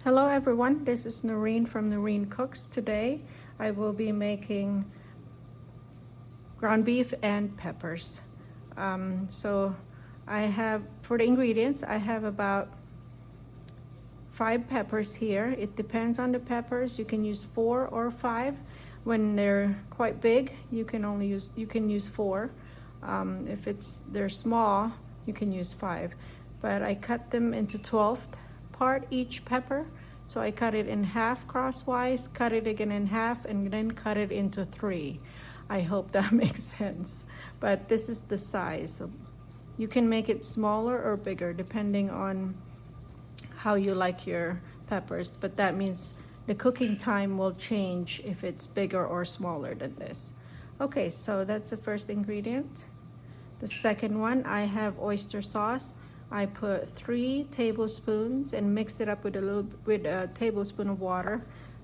Hello everyone, this is Noreen from Noreen Cooks. Today I will be making ground beef and peppers. So I have, for the ingredients, I have about 5 peppers here. It depends on the peppers. You can use 4 or 5. When they're quite big, you can use 4. If they're small, you can use 5. But I cut them into 12th part each pepper. So I cut it in half crosswise, cut it again in half, and then cut it into 3. I hope that makes sense. But this is the size. So you can make it smaller or bigger depending on how you like your peppers. But that means the cooking time will change if it's bigger or smaller than this. Okay, so that's the first ingredient. The second one, I have oyster sauce. I put 3 tablespoons and mixed it up with a tablespoon of water.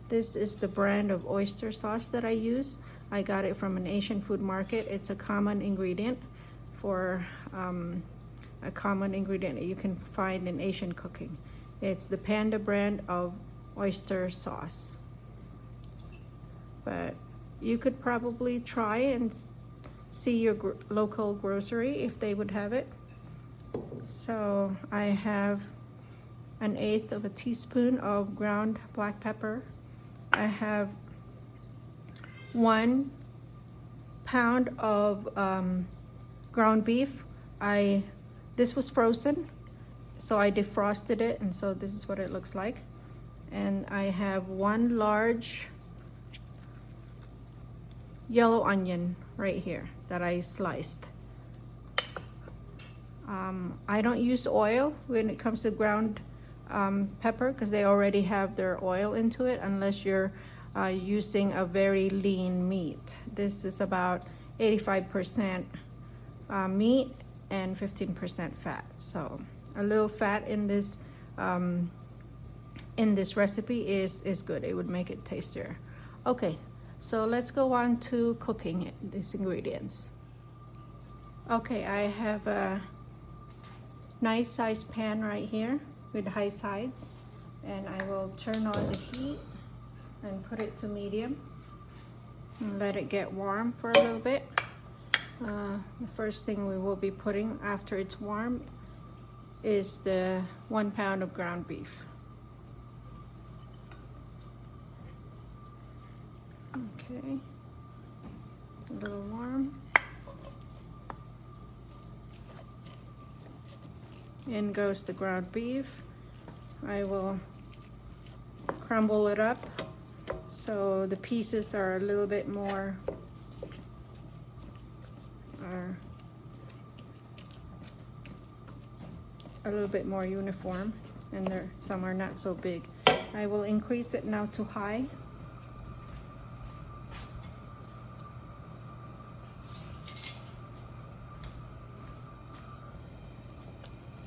This is the brand of oyster sauce that I use. I got it from an Asian food market. It's a common ingredient that you can find in Asian cooking. It's the Panda brand of oyster sauce. But you could probably try and see your local grocery if they would have it. So I have 1/8 of a teaspoon of ground black pepper. I have 1 pound of ground beef. This was frozen, so I defrosted it, and so this is what it looks like. And I have 1 large yellow onion right here that I sliced. I don't use oil when it comes to ground pepper because they already have their oil into it, unless you're using a very lean meat. This is about 85% meat and 15% fat. So a little fat in this recipe is good. It would make it tastier. Okay, so let's go on to cooking these ingredients. Okay, I have a nice sized pan right here with high sides, and I will turn on the heat and put it to medium and let it get warm for a little bit. The first thing we will be putting after it's warm is the 1 pound of ground beef. Okay, a little warm. In goes the ground beef. I will crumble it up so the pieces are a little bit more uniform, and some are not so big. I will increase it now to high.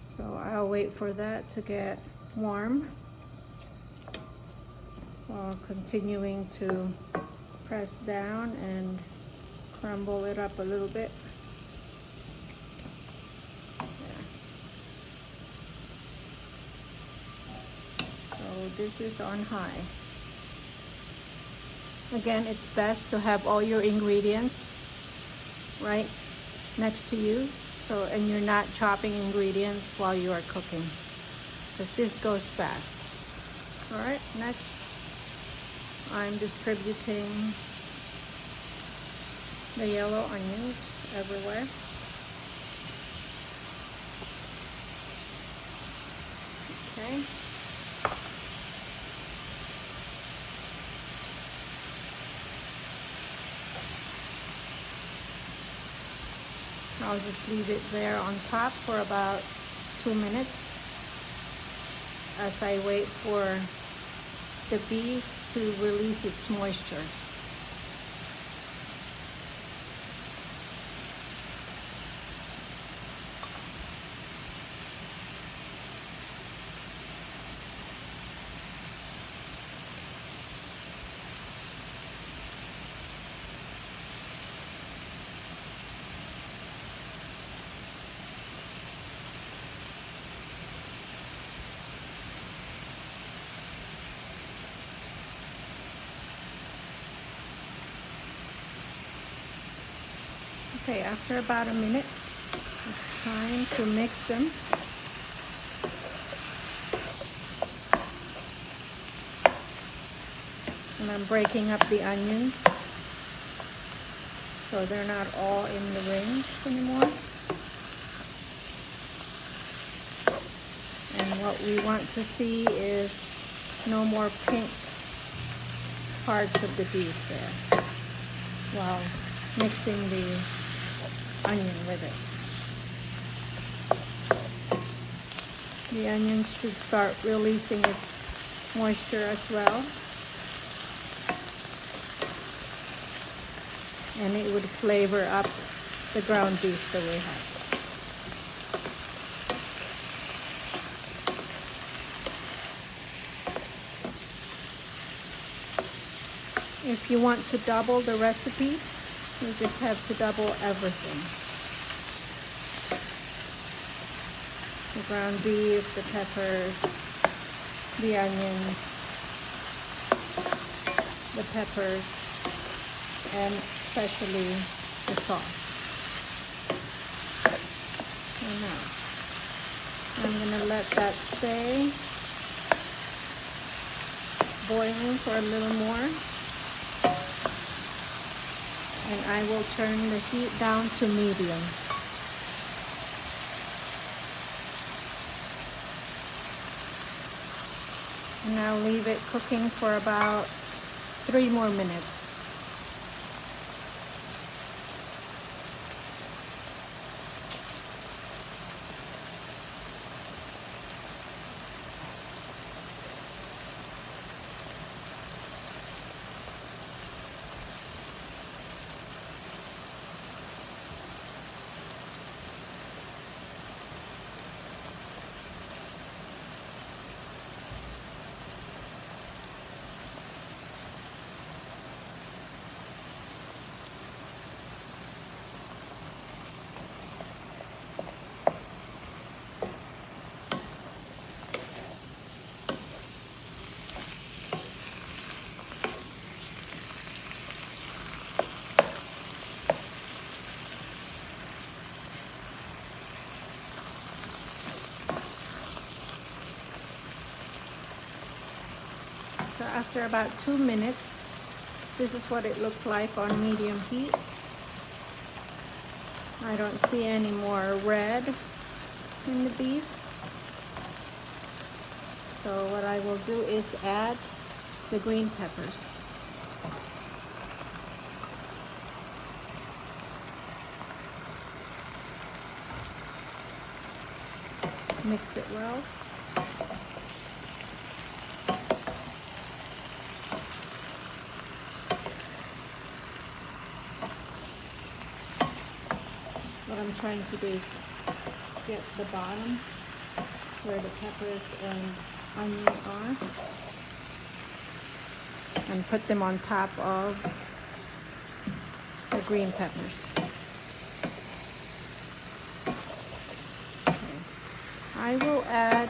So I'll wait for that to get warm while continuing to press down and crumble it up a little bit. There. So this is on high. Again, it's best to have all your ingredients right next to you. And you're not chopping ingredients while you are cooking, because this goes fast. All right, next I'm distributing the yellow onions everywhere. Okay. I'll just leave it there on top for about 2 minutes as I wait for the beef to release its moisture. Okay, after about a minute, it's time to mix them. And I'm breaking up the onions so they're not all in the rings anymore. And what we want to see is no more pink parts of the beef there while mixing the onion with it. The onion should start releasing its moisture as well. And it would flavor up the ground beef that we have. If you want to double the recipe, you just have to double everything. The ground beef, the peppers, the onions, the peppers, and especially the sauce. And now, I'm gonna let that stay boiling for a little more. And I will turn the heat down to medium. And I'll leave it cooking for about 3 more minutes. So after about 2 minutes, this is what it looks like on medium heat. I don't see any more red in the beef. So what I will do is add the green peppers. Mix it well. What I'm trying to do is get the bottom where the peppers and onion are and put them on top of the green peppers. Okay. I will add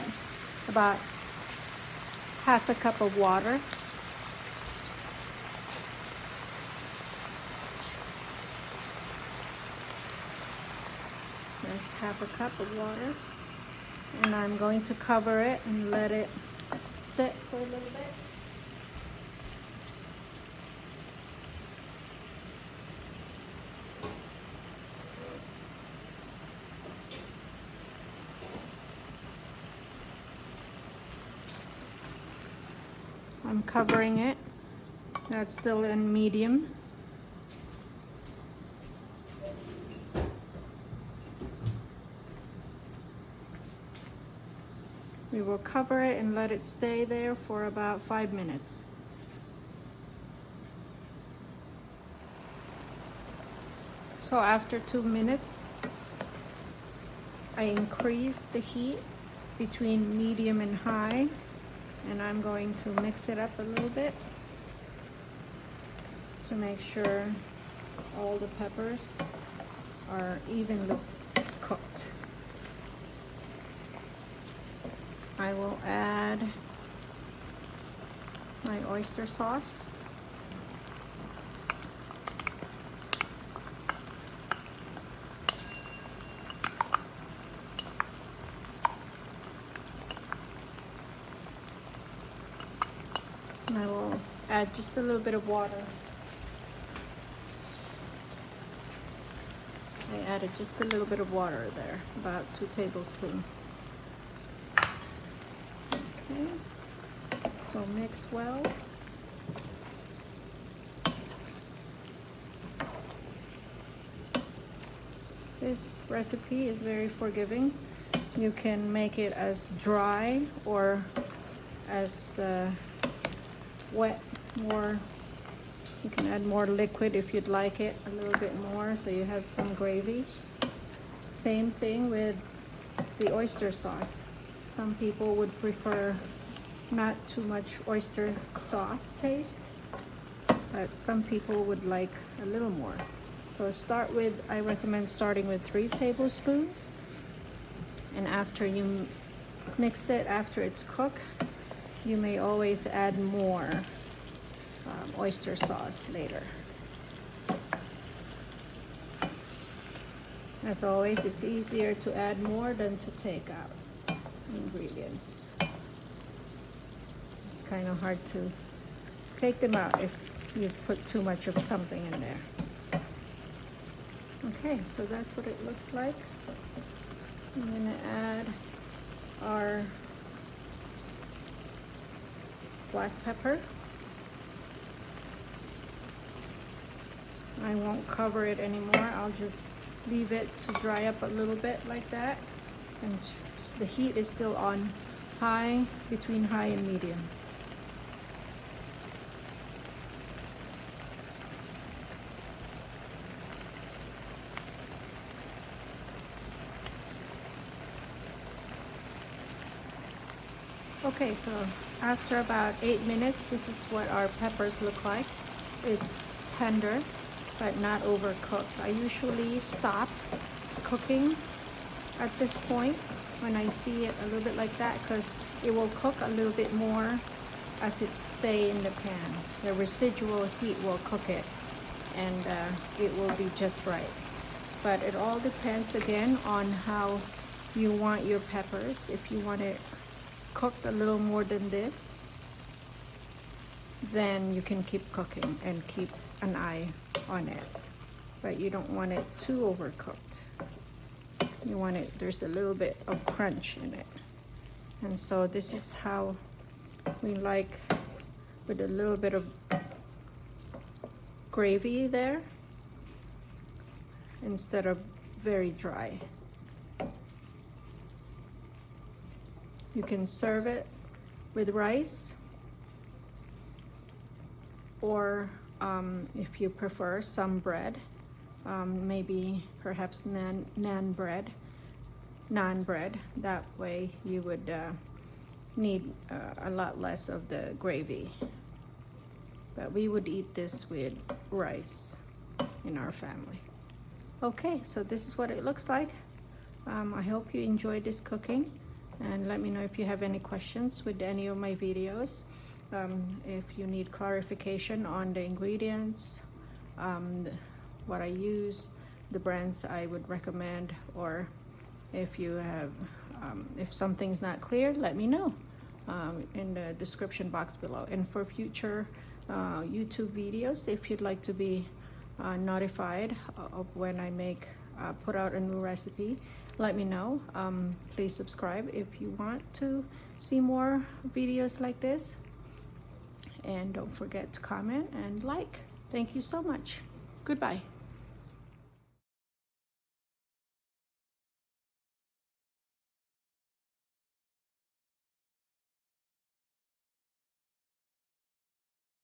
about half a cup of water. There's half a cup of water, and I'm going to cover it and let it sit for a little bit. I'm covering it. That's still in medium. We will cover it and let it stay there for about 5 minutes. So after 2 minutes, I increased the heat between medium and high, and I'm going to mix it up a little bit to make sure all the peppers are evenly cooked. I will add my oyster sauce. And I will add just a little bit of water. I added just a little bit of water there, about 2 tablespoons. Okay, so mix well. This recipe is very forgiving. You can make it as dry or as wet, more. You can add more liquid if you'd like it a little bit more, so you have some gravy. Same thing with the oyster sauce. Some people would prefer not too much oyster sauce taste, but some people would like a little more. So I recommend starting with 3 tablespoons, and after you mix it, after it's cooked, you may always add more oyster sauce later. As always, it's easier to add more than to take out ingredients. It's kind of hard to take them out if you put too much of something in there. Okay, so that's what it looks like. I'm going to add our black pepper. I won't cover it anymore. I'll just leave it to dry up a little bit like that. And the heat is still on high, between high and medium. Okay, so after about 8 minutes, this is what our peppers look like. It's tender, but not overcooked. I usually stop cooking at this point when I see it a little bit like that, because it will cook a little bit more as it stays in the pan. The residual heat will cook it, and it will be just right. But it all depends again on how you want your peppers. If you want it cooked a little more than this, then you can keep cooking and keep an eye on it. But you don't want it too overcooked. You want it, there's a little bit of crunch in it. And so this is how we like, with a little bit of gravy there instead of very dry. You can serve it with rice, or if you prefer, some bread, maybe perhaps naan bread. That way you would need a lot less of the gravy. But we would eat this with rice in our family. Okay, so this is what it looks like. I hope you enjoyed this cooking. And let me know if you have any questions with any of my videos. If you need clarification on the ingredients, what I use, the brands I would recommend, or if you have, if something's not clear, let me know in the description box below. And for future YouTube videos, if you'd like to be notified of when I put out a new recipe, let me know. Please subscribe if you want to see more videos like this, and don't forget to comment and like. Thank you so much. Goodbye.